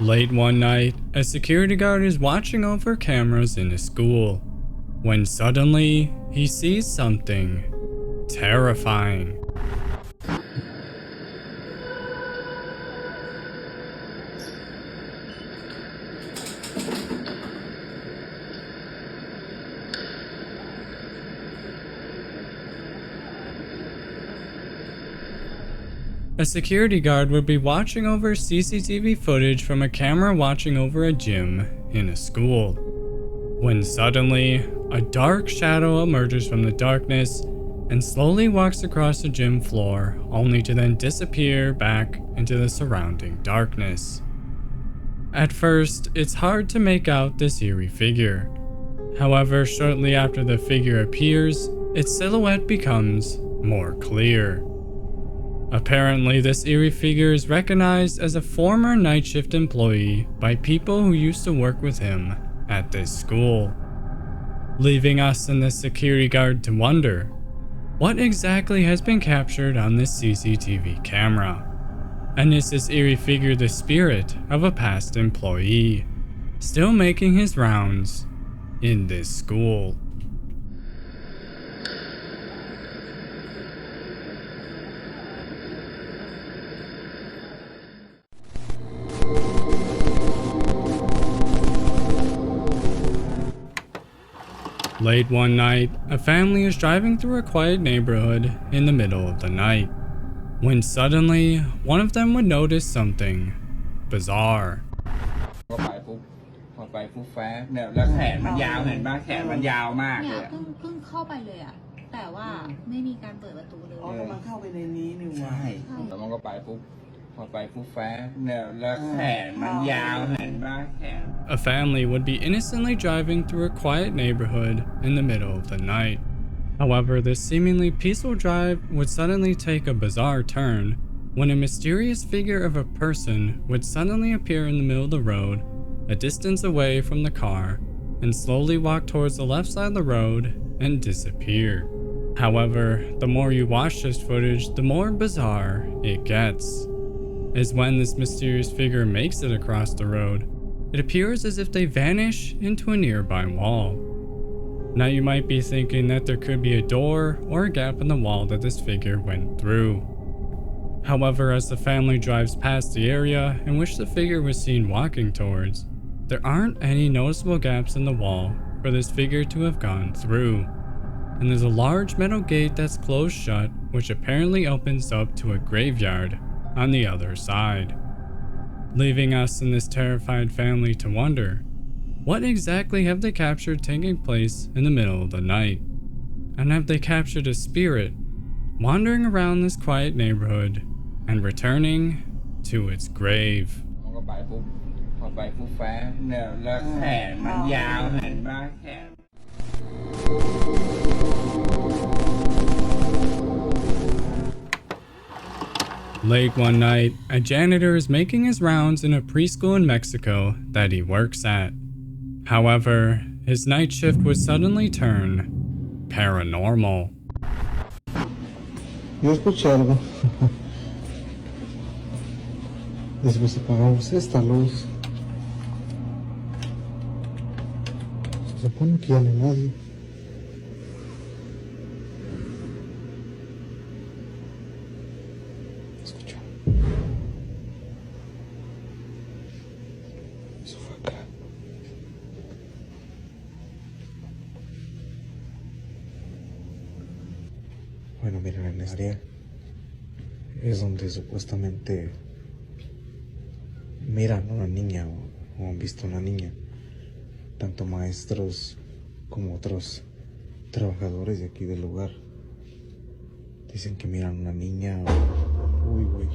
Late one night, a security guard is watching over cameras in a school, when suddenly he sees something terrifying. A security guard would be watching over CCTV footage from a camera watching over a gym in a school, when suddenly a dark shadow emerges from the darkness and slowly walks across the gym floor, only to then disappear back into the surrounding darkness. At first, it's hard to make out this eerie figure. However, shortly after the figure appears, its silhouette becomes more clear. Apparently, this eerie figure is recognized as a former night shift employee by people who used to work with him at this school, leaving us and the security guard to wonder, what exactly has been captured on this CCTV camera? And is this eerie figure the spirit of a past employee, still making his rounds in this school? Late one night, a family is driving through a quiet neighborhood in the middle of the night, when suddenly, one of them would notice something bizarre. พอไปปุ๊บแฟร์เนี่ยแล้วแขนมันยาวเห็นป่ะแขนมันยาวมากเลย เพิ่งเข้าไปเลยอ่ะแต่ว่าไม่มีการเปิดประตูเลย อ๋อมันเข้าไปในนี้นี่วะ ใช่แล้วมันก็ไปปุ๊บพอไปปุ๊บแฟร์เนี่ยแล้วแขนมันยาวเห็นป่ะแขน A family would be innocently driving through a quiet neighborhood in the middle of the night. However, this seemingly peaceful drive would suddenly take a bizarre turn when a mysterious figure of a person would suddenly appear in the middle of the road, a distance away from the car, and slowly walk towards the left side of the road and disappear. However, the more you watch this footage, the more bizarre it gets, as when this mysterious figure makes it across the road, it appears as if they vanish into a nearby wall. Now you might be thinking that there could be a door or a gap in the wall that this figure went through. However, as the family drives past the area in which the figure was seen walking towards, there aren't any noticeable gaps in the wall for this figure to have gone through, and there's a large metal gate that's closed shut, which apparently opens up to a graveyard on the other side, leaving us and this terrified family to wonder, what exactly have they captured taking place in the middle of the night? And have they captured a spirit wandering around this quiet neighborhood and returning to its grave? มันก็ไปปุ๊บพอไปปุ๊บแฟร์เนี่ยแล้วแขนมันยาวเห็นป่ะแขน Late one night, a janitor is making his rounds in a preschool in Mexico that he works at. However, his night shift would suddenly turn paranormal. Yo escuché algo. Después apagamos esta luz. Se supone que ya no hay nadie. Escucha. Eso fue acá. Bueno, miren, en esta área es donde supuestamente miran a una niña o han visto a una niña. Tanto maestros como otros trabajadores de aquí del lugar dicen que miran a una niña. Uy, güey.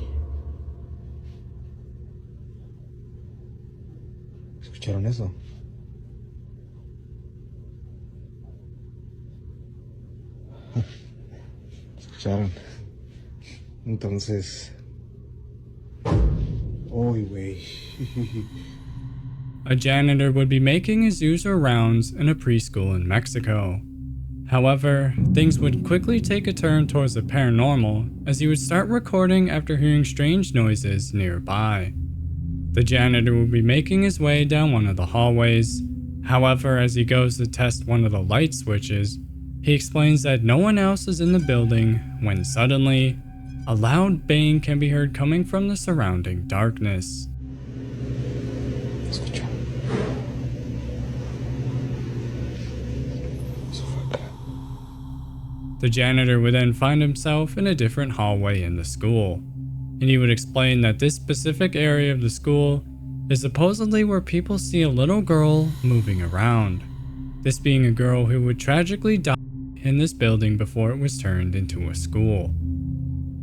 ¿Escucharon eso? ¿Escucharon? Entonces... Uy, güey. A janitor would be making his usual rounds in a preschool in Mexico. However, things would quickly take a turn towards the paranormal as he would start recording after hearing strange noises nearby. The janitor will be making his way down one of the hallways. However, as he goes to test one of the light switches, he explains that no one else is in the building when suddenly, a loud bang can be heard coming from the surrounding darkness. Escucha. Eso fue acá. The janitor would then find himself in a different hallway in the school, and he would explain that this specific area of the school is supposedly where people see a little girl moving around, this being a girl who would tragically die in this building before it was turned into a school.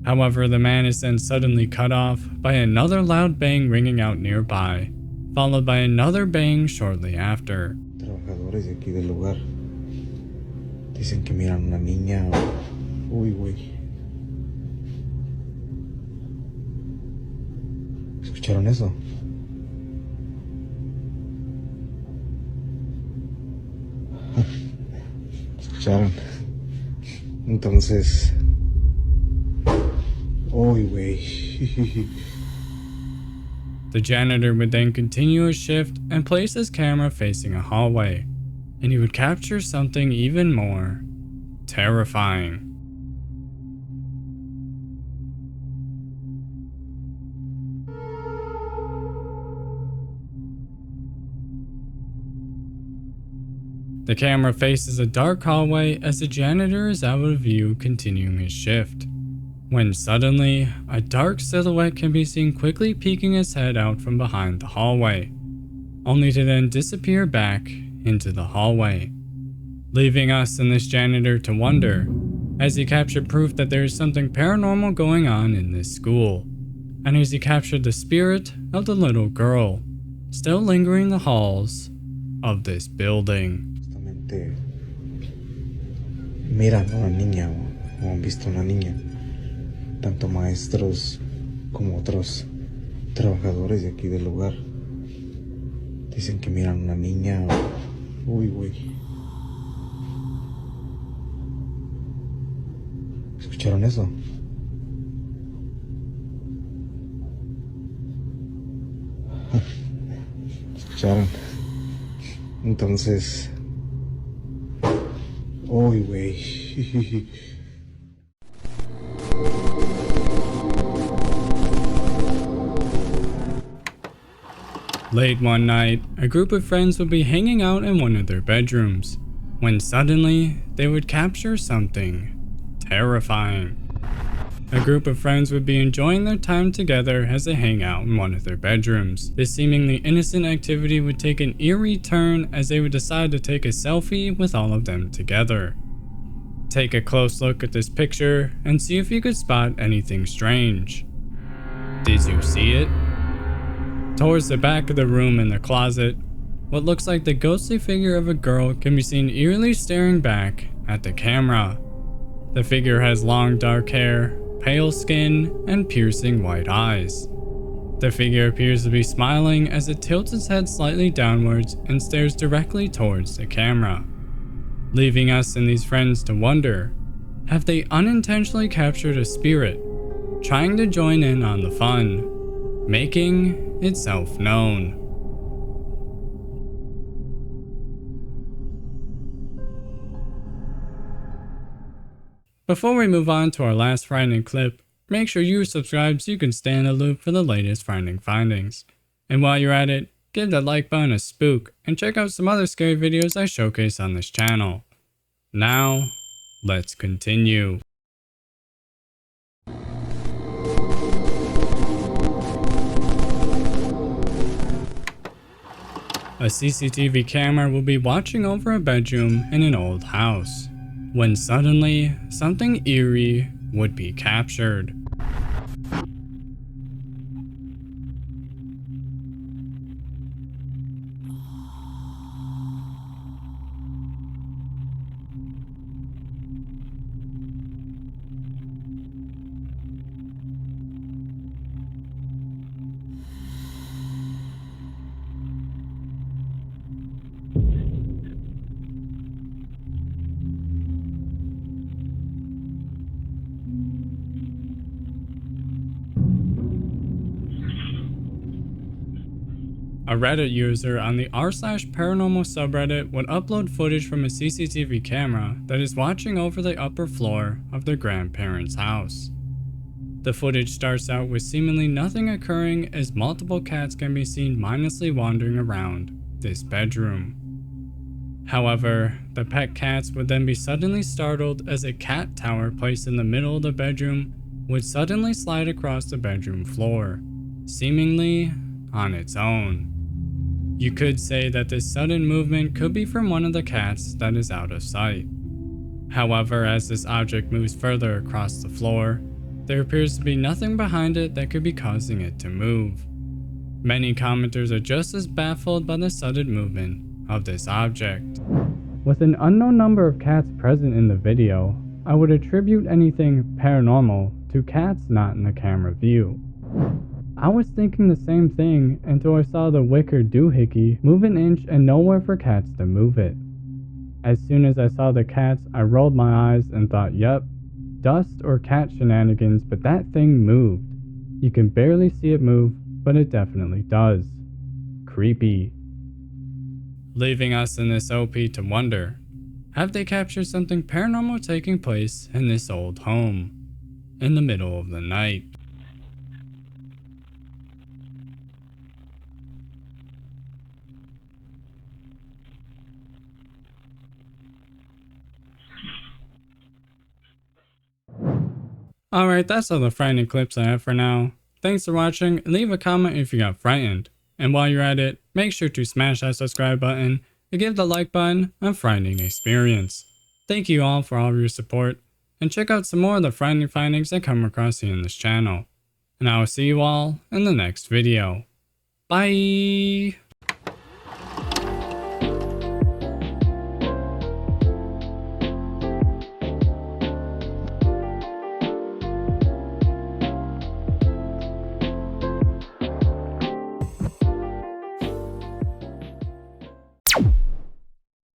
However, the man is then suddenly cut off by another loud bang ringing out nearby, followed by another bang shortly after. Trabajadores de aquí del lugar dicen que miran una niña. Uy, güey. ¿Escucharon eso? ¿Escucharon? Entonces... Uy, güey. The janitor would then continue his shift and place his camera facing a hallway, and he would capture something even more terrifying. The camera faces a dark hallway as the janitor is out of view continuing his shift, when suddenly, a dark silhouette can be seen quickly peeking its head out from behind the hallway, only to then disappear back into the hallway, leaving us and this janitor to wonder, as he captured proof that there is something paranormal going on in this school, and as he captured the spirit of the little girl, still lingering the halls of this building. Justamente miran a una niña o han visto una niña. Tanto maestros como otros trabajadores de aquí del lugar dicen que miran una niña. Uy, güey. ¿Escucharon eso? ¿Escucharon? Entonces... Uy, güey. Late one night, a group of friends would be hanging out in one of their bedrooms, when suddenly they would capture something terrifying. A group of friends would be enjoying their time together as they hang out in one of their bedrooms. This seemingly innocent activity would take an eerie turn as they would decide to take a selfie with all of them together. Take a close look at this picture and see if you could spot anything strange. Did you see it? Towards the back of the room in the closet, what looks like the ghostly figure of a girl can be seen eerily staring back at the camera. The figure has long dark hair, pale skin, and piercing white eyes. The figure appears to be smiling as it tilts its head slightly downwards and stares directly towards the camera, leaving us and these friends to wonder, have they unintentionally captured a spirit, trying to join in on the fun, making itself known? Before we move on to our last frightening clip, make sure you subscribe so you can stay in the loop for the latest frightening findings. And while you're at it, give that like button a spook and check out some other scary videos I showcase on this channel. Now, let's continue. A CCTV camera will be watching over a bedroom in an old house, when suddenly, something eerie would be captured. A Reddit user on the r/paranormal subreddit would upload footage from a CCTV camera that is watching over the upper floor of their grandparents' house. The footage starts out with seemingly nothing occurring as multiple cats can be seen mindlessly wandering around this bedroom. However, the pet cats would then be suddenly startled as a cat tower placed in the middle of the bedroom would suddenly slide across the bedroom floor, seemingly on its own. You could say that this sudden movement could be from one of the cats that is out of sight. However, as this object moves further across the floor, there appears to be nothing behind it that could be causing it to move. Many commenters are just as baffled by the sudden movement of this object. With an unknown number of cats present in the video, I would attribute anything paranormal to cats not in the camera view. I was thinking the same thing until I saw the wicker doohickey move an inch and nowhere for cats to move it. As soon as I saw the cats, I rolled my eyes and thought, yep, dust or cat shenanigans, but that thing moved. You can barely see it move, but it definitely does. Creepy. Leaving us in this OP to wonder, have they captured something paranormal taking place in this old home in the middle of the night? Alright, that's all the frightening clips I have for now. Thanks for watching, and leave a comment if you got frightened. And while you're at it, make sure to smash that subscribe button and give the like button a frightening experience. Thank you all for all of your support, and check out some more of the frightening findings I come across here in this channel. And I will see you all in the next video. Bye!